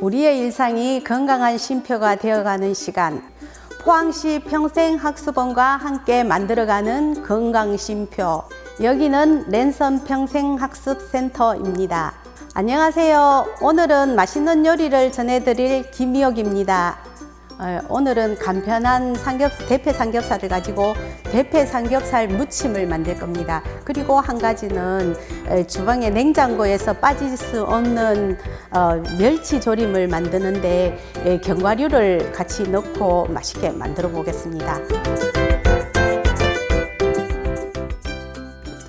우리의 일상이 건강한 쉼표가 되어가는 시간, 포항시 평생학습원과 함께 만들어가는 건강쉼표, 여기는 랜선 평생학습센터입니다. 안녕하세요. 오늘은 맛있는 요리를 전해드릴 김미옥입니다. 오늘은 간편한 대패 삼겹살을 가지고 대패 삼겹살 무침을 만들 겁니다. 그리고 한 가지는 주방의 냉장고에서 빠질 수 없는 멸치 조림을 만드는데 견과류를 같이 넣고 맛있게 만들어 보겠습니다.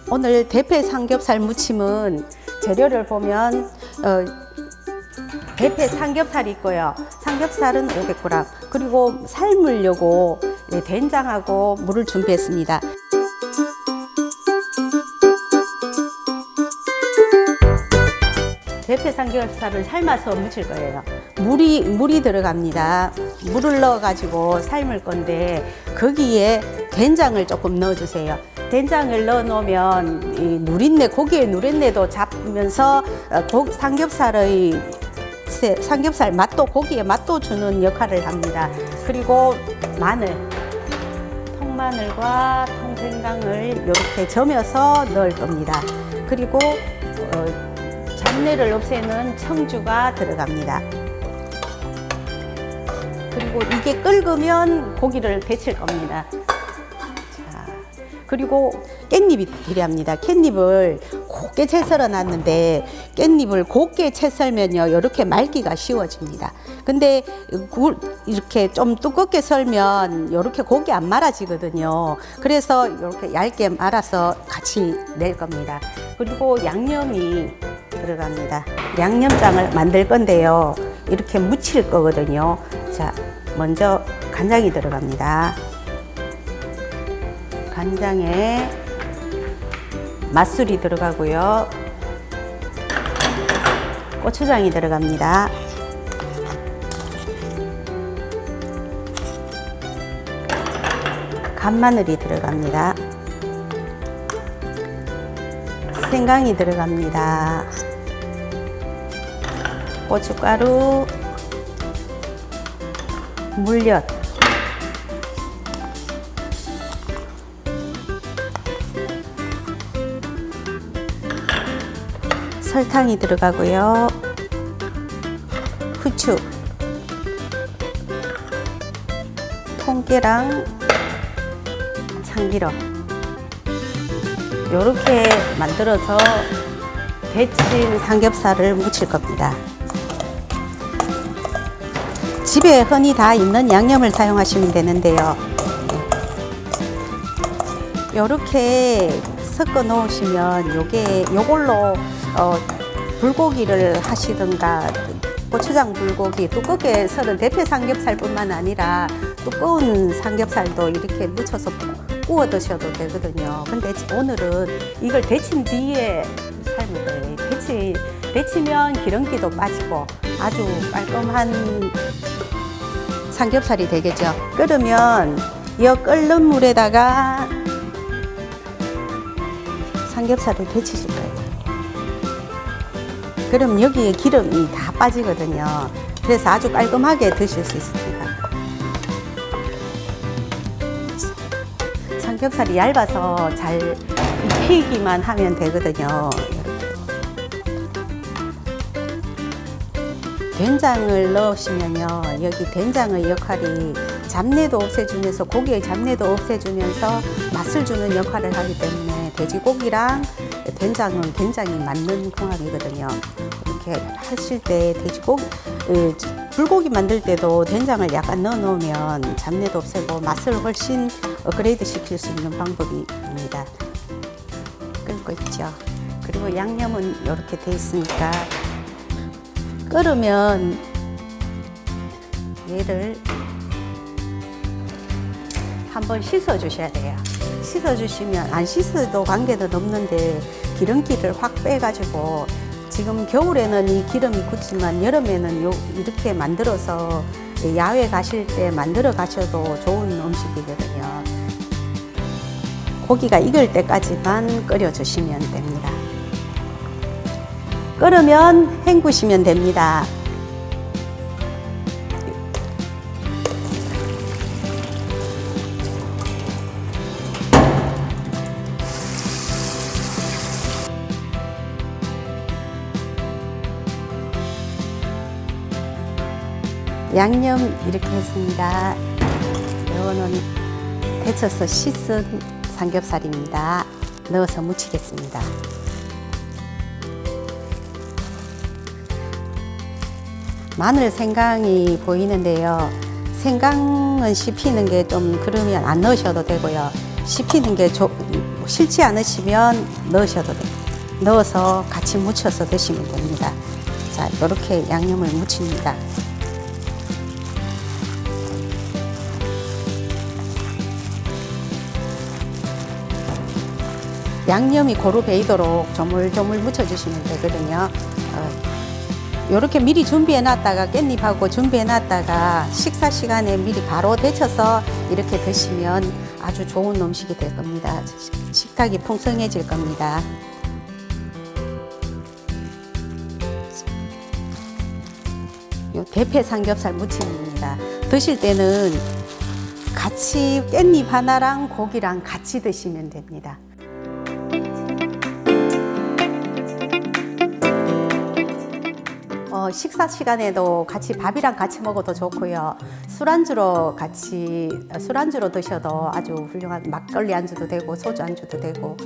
오늘 대패 삼겹살 무침은 재료를 보면 대패 삼겹살이 있고요. 삼겹살은 500g, 그리고 삶으려고 된장하고 물을 준비했습니다. 대패 삼겹살을 삶아서 무칠 거예요. 물이 들어갑니다. 물을 넣어 가지고 삶을 건데 거기에 된장을 조금 넣어 주세요. 된장을 넣어 놓으면 이 누린내, 고기의 누린내도 잡으면서 삼겹살 맛도, 고기의 맛도 주는 역할을 합니다. 그리고 마늘, 통마늘과 통생강을 이렇게 저며서 넣을 겁니다. 그리고 잡내를 없애는 청주가 들어갑니다. 그리고 이게 끓으면 고기를 데칠 겁니다. 그리고 깻잎이 필요합니다. 깻잎을 곱게 채 썰어 놨는데 깻잎을 곱게 채 썰면요 이렇게 말기가 쉬워집니다. 근데 이렇게 좀 두껍게 썰면 이렇게 고기 안 말아지거든요. 그래서 이렇게 얇게 말아서 같이 낼 겁니다. 그리고 양념이 들어갑니다. 양념장을 만들 건데요, 이렇게 무칠 거거든요. 자, 먼저 간장이 들어갑니다. 간장에 맛술이 들어가고요, 고추장이 들어갑니다. 간마늘이 들어갑니다. 생강이 들어갑니다. 고춧가루, 물엿, 설탕이 들어가고요, 후추, 통깨랑 참기름, 이렇게 만들어서 데친 삼겹살을 무칠 겁니다. 집에 흔히 다 있는 양념을 사용하시면 되는데요, 이렇게 섞어 놓으시면 요걸로 불고기를 하시든가, 고추장 불고기, 두껍게 썰은 대패 삼겹살뿐만 아니라 두꺼운 삼겹살도 이렇게 무쳐서 구워 드셔도 되거든요. 근데 오늘은 이걸 데친 뒤에 삶을 거예요. 데치면 기름기도 빠지고 아주 깔끔한 삼겹살이 되겠죠. 끓으면 이 끓는 물에다가 삼겹살을 데치실 거예요. 그럼 여기에 기름이 다 빠지거든요. 그래서 아주 깔끔하게 드실 수 있습니다. 삼겹살이 얇아서 잘 익히기만 하면 되거든요. 된장을 넣으시면요, 여기 된장의 역할이 잡내도 없애주면서, 고기의 잡내도 없애주면서 맛을 주는 역할을 하기 때문에 돼지고기랑 된장은 굉장히 맞는 궁합이거든요. 이렇게 하실 때 불고기 만들 때도 된장을 약간 넣어 놓으면 잡내도 없애고 맛을 훨씬 업그레이드 시킬 수 있는 방법입니다. 끓고 있죠. 그리고 양념은 이렇게 돼 있으니까 끓으면 얘를 한번 씻어 주셔야 돼요. 씻어 주시면, 안 씻어도 관계는 없는데 기름기를 확 빼가지고, 지금 겨울에는 이 기름이 굳지만 여름에는 이렇게 만들어서 야외 가실 때 만들어 가셔도 좋은 음식이거든요. 고기가 익을 때까지만 끓여주시면 됩니다. 끓으면 헹구시면 됩니다. 양념 이렇게 했습니다. 이거는 데쳐서 씻은 삼겹살입니다. 넣어서 무치겠습니다. 마늘 생강이 보이는데요. 생강은 씹히는 게 좀 그러면 안 넣으셔도 되고요. 씹히는 게 싫지 않으시면 넣으셔도 돼요. 넣어서 같이 무쳐서 드시면 됩니다. 자, 이렇게 양념을 무칩니다. 양념이 고루 배이도록 조물조물 무쳐주시면 되거든요. 이렇게 미리 준비해 놨다가 깻잎하고 준비해 놨다가 식사 시간에 미리 바로 데쳐서 이렇게 드시면 아주 좋은 음식이 될 겁니다. 식탁이 풍성해질 겁니다. 요 대패 삼겹살 무침입니다. 드실 때는 같이 깻잎 하나랑 고기랑 같이 드시면 됩니다. 식사 시간에도 같이 밥이랑 같이 먹어도 좋고요. 술안주로 드셔도 아주 훌륭한 막걸리 안주도 되고 소주 안주도 되고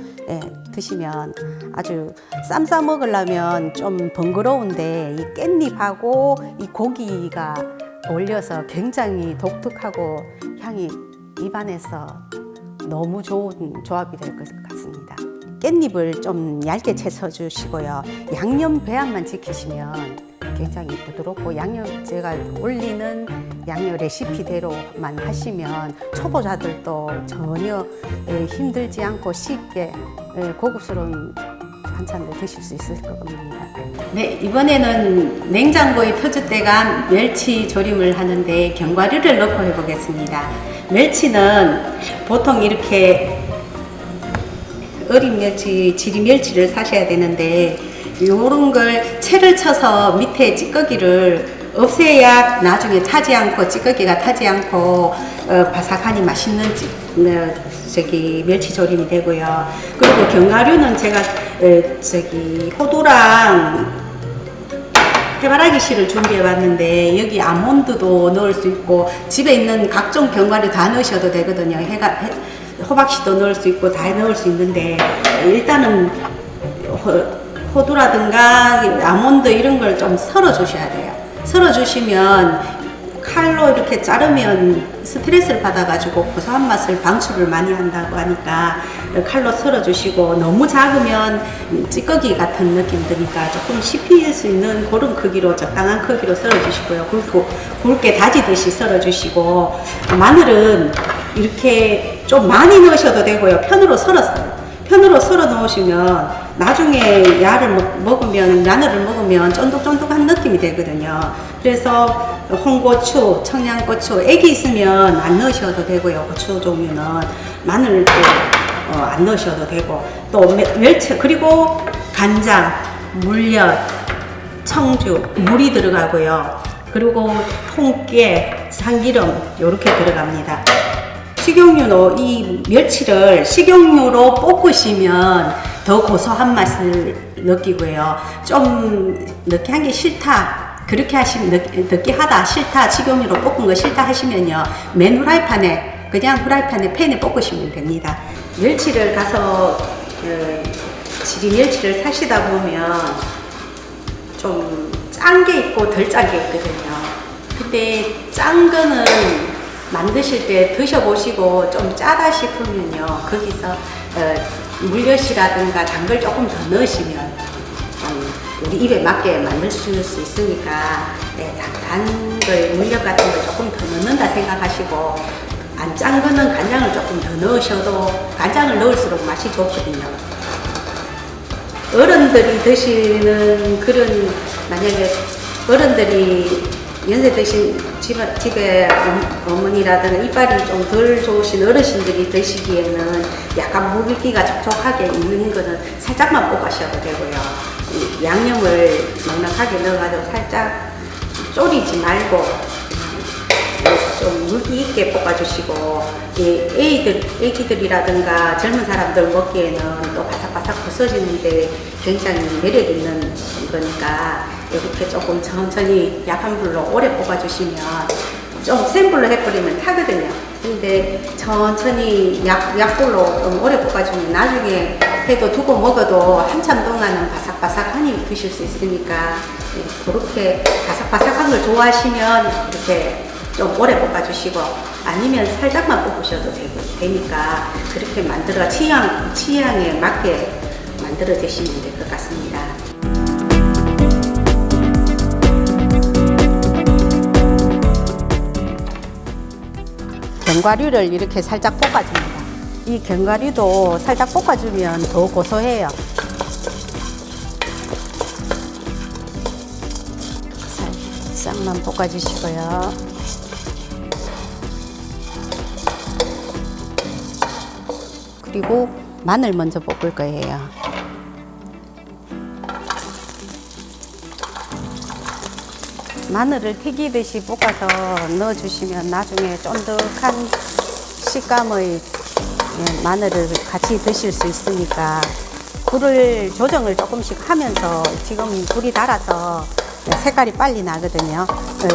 드시면 아주 쌈 싸 먹으려면 좀 번거로운데 이 깻잎하고 이 고기가 어울려서 굉장히 독특하고 향이 입안에서 너무 좋은 조합이 될 것 같습니다. 깻잎을 좀 얇게 채쳐 주시고요. 양념 배합만 지키시면 굉장히 부드럽고 제가 올리는 양념 레시피대로만 하시면 초보자들도 전혀 힘들지 않고 쉽게 고급스러운 반찬을 드실 수 있을 겁니다. 네, 이번에는 냉장고에 터줏대감 멸치 조림을 하는데 견과류를 넣고 해보겠습니다. 멸치는 보통 이렇게 어린 멸치, 지리 멸치를 사셔야 되는데 요런 걸 채를 쳐서 밑에 찌꺼기를 없애야 나중에 타지 않고 찌꺼기가 타지 않고 바삭하니 맛있는 멸치 조림이 되고요. 그리고 견과류는 제가 호두랑 해바라기 씨를 준비해 봤는데 여기 아몬드도 넣을 수 있고 집에 있는 각종 견과류 다 넣으셔도 되거든요. 호박씨도 넣을 수 있고 다 넣을 수 있는데 일단은 호두라든가 아몬드 이런 걸 좀 썰어 주셔야 돼요. 썰어 주시면 칼로 이렇게 자르면 스트레스를 받아가지고 고소한 맛을 방출을 많이 한다고 하니까 칼로 썰어 주시고, 너무 작으면 찌꺼기 같은 느낌 드니까 조금 씹힐 수 있는 그런 크기로, 적당한 크기로 썰어 주시고요. 굵게 다지듯이 썰어 주시고, 마늘은 이렇게 좀 많이 넣으셔도 되고요. 편으로 썰어 놓으시면 나중에 마늘을 먹으면 쫀득쫀득한 느낌이 되거든요. 그래서 홍고추, 청양고추, 애기 있으면 안 넣으셔도 되고요. 고추 종류는 마늘도 안 넣으셔도 되고, 또 멸치, 그리고 간장, 물엿, 청주, 물이 들어가고요. 그리고 통깨, 참기름 이렇게 들어갑니다. 식용유로 이 멸치를 식용유로 볶으시면 더 고소한 맛을 느끼고요. 좀 느끼한 게 싫다, 그렇게 하시면 느끼하다, 싫다, 식용유로 볶은 거 싫다 하시면요, 맨 후라이팬에, 그냥 후라이팬에 팬에 볶으시면 됩니다. 멸치를 가서 지리 멸치를 사시다 보면 좀 짠 게 있고 덜 짠 게 있거든요. 근데 짠 거는 만드실 때 드셔보시고 좀 짜다 싶으면요, 거기서 물엿이라든가 단 걸 조금 더 넣으시면 우리 입에 맞게 만드실 수 있으니까, 단 걸, 물엿 같은 걸 조금 더 넣는다 생각하시고, 안 짠 거는 간장을 조금 더 넣으셔도, 간장을 넣을수록 맛이 좋거든요. 어른들이 드시는 그런, 만약에 어른들이 연세 드신 집에 어머니라든가 이빨이 좀 덜 좋으신 어르신들이 드시기에는 약간 물기가 촉촉하게 있는 거는 살짝만 볶아셔도 되고요. 양념을 넉넉하게 넣어가지고 살짝 졸이지 말고 좀 물기 있게 볶아주시고, 애기들이라든가 젊은 사람들 먹기에는 또 바삭바삭 부서지는데 굉장히 매력 있는 거니까 이렇게 조금 천천히 약한 불로 오래 볶아주시면, 좀 센 불로 해버리면 타거든요. 근데 천천히 약불로 좀 오래 볶아주면 나중에 해도 두고 먹어도 한참 동안은 바삭바삭하니 드실 수 있으니까, 그렇게 바삭바삭한 걸 좋아하시면 이렇게 좀 오래 볶아주시고, 아니면 살짝만 볶으셔도 되니까 그렇게 만들어 취향에 맞게 만들어 드시면 될 것 같습니다. 견과류를 이렇게 살짝 볶아줍니다. 이 견과류도 살짝 볶아주면 더 고소해요. 살짝만 볶아주시고요. 그리고 마늘 먼저 볶을 거예요. 마늘을 튀기듯이 볶아서 넣어주시면 나중에 쫀득한 식감의 마늘을 같이 드실 수 있으니까, 불을 조정을 조금씩 하면서, 지금 불이 달아서 색깔이 빨리 나거든요.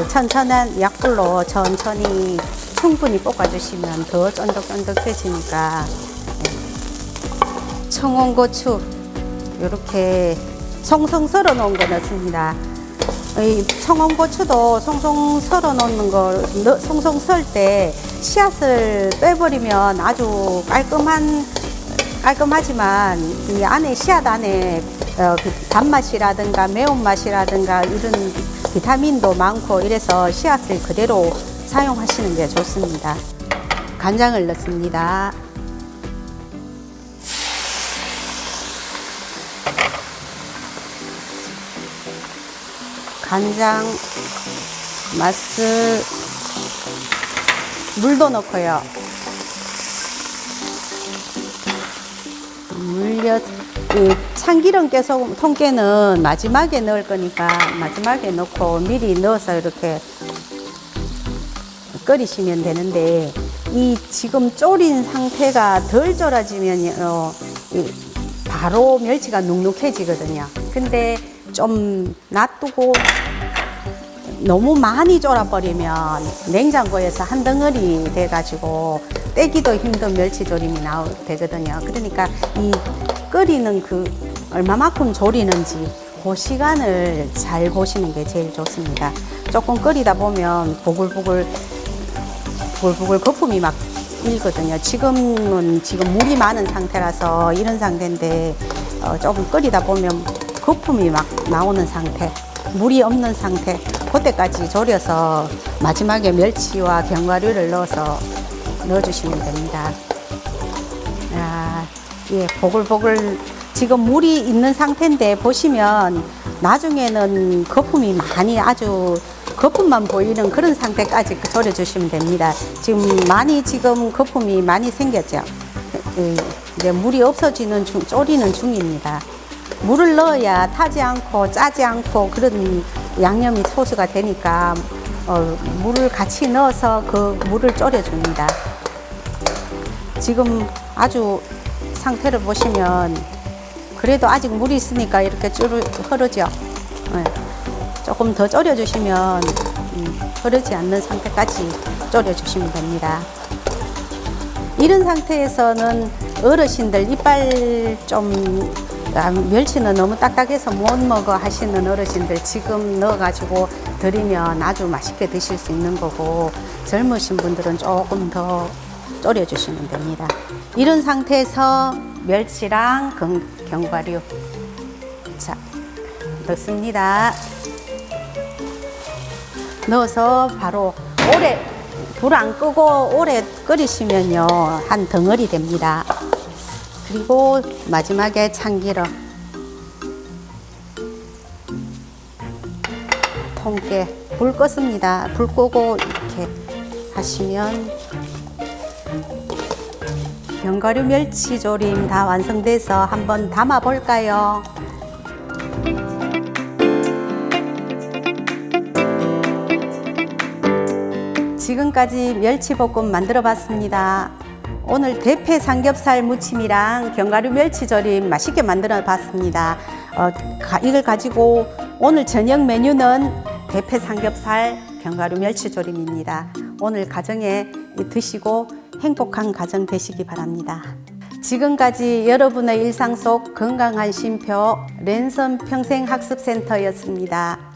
천천한 약불로 천천히 충분히 볶아주시면 더 쫀득쫀득해지니까. 청원고추 이렇게 송송 썰어 놓은 거 넣습니다. 이 청원고추도 송송 썰어 놓는 거, 송송 썰 때 씨앗을 빼버리면 아주 깔끔하지만 이 안에 씨앗 안에 단맛이라든가 매운맛이라든가 이런 비타민도 많고 이래서 씨앗을 그대로 사용하시는 게 좋습니다. 간장을 넣습니다. 간장, 맛술, 물도 넣고요. 참기름 통깨는 마지막에 넣을 거니까 마지막에 넣고 미리 넣어서 이렇게 끓이시면 되는데, 이 지금 졸인 상태가 덜 졸아지면요, 바로 멸치가 눅눅해지거든요. 근데 좀 놔두고 너무 많이 졸아버리면 냉장고에서 한 덩어리 돼가지고 떼기도 힘든 멸치조림이 되거든요. 그러니까 이 끓이는 얼마만큼 졸이는지 그 시간을 잘 보시는 게 제일 좋습니다. 조금 끓이다 보면 보글보글 거품이 막 일거든요. 지금 물이 많은 상태라서 이런 상태인데, 조금 끓이다 보면 거품이 막 나오는 상태, 물이 없는 상태, 그때까지 졸여서 마지막에 멸치와 견과류를 넣어주시면 됩니다. 예, 보글보글 지금 물이 있는 상태인데, 보시면 나중에는 거품이 많이, 아주 거품만 보이는 그런 상태까지 졸여주시면 됩니다. 지금 거품이 많이 생겼죠. 이제 물이 없어지는 졸이는 중입니다. 물을 넣어야 타지 않고 짜지 않고 그런 양념이 소스가 되니까 물을 같이 넣어서 그 물을 졸여줍니다. 지금 아주 상태를 보시면 그래도 아직 물이 있으니까 이렇게 쭉 흐르죠. 조금 더 졸여주시면 흐르지 않는 상태까지 졸여주시면 됩니다. 이런 상태에서는 어르신들 이빨 멸치는 너무 딱딱해서 못 먹어 하시는 어르신들 지금 넣어가지고 드리면 아주 맛있게 드실 수 있는 거고, 젊으신 분들은 조금 더 졸여주시면 됩니다. 이런 상태에서 멸치랑 견과류 넣습니다. 넣어서 바로 불 안 끄고 오래 끓이시면요, 한 덩어리 됩니다. 그리고 마지막에 참기름, 통깨, 불 껐습니다. 불 끄고 이렇게 하시면 견과류 멸치조림 다 완성돼서 한번 담아 볼까요? 지금까지 멸치볶음 만들어 봤습니다. 오늘 대패 삼겹살 무침이랑 견과류 멸치조림 맛있게 만들어 봤습니다. 이걸 가지고 오늘 저녁 메뉴는 대패 삼겹살, 견과류 멸치조림입니다. 오늘 가정에 드시고 행복한 가정 되시기 바랍니다. 지금까지 여러분의 일상 속 건강한 쉼표 랜선 평생학습센터였습니다.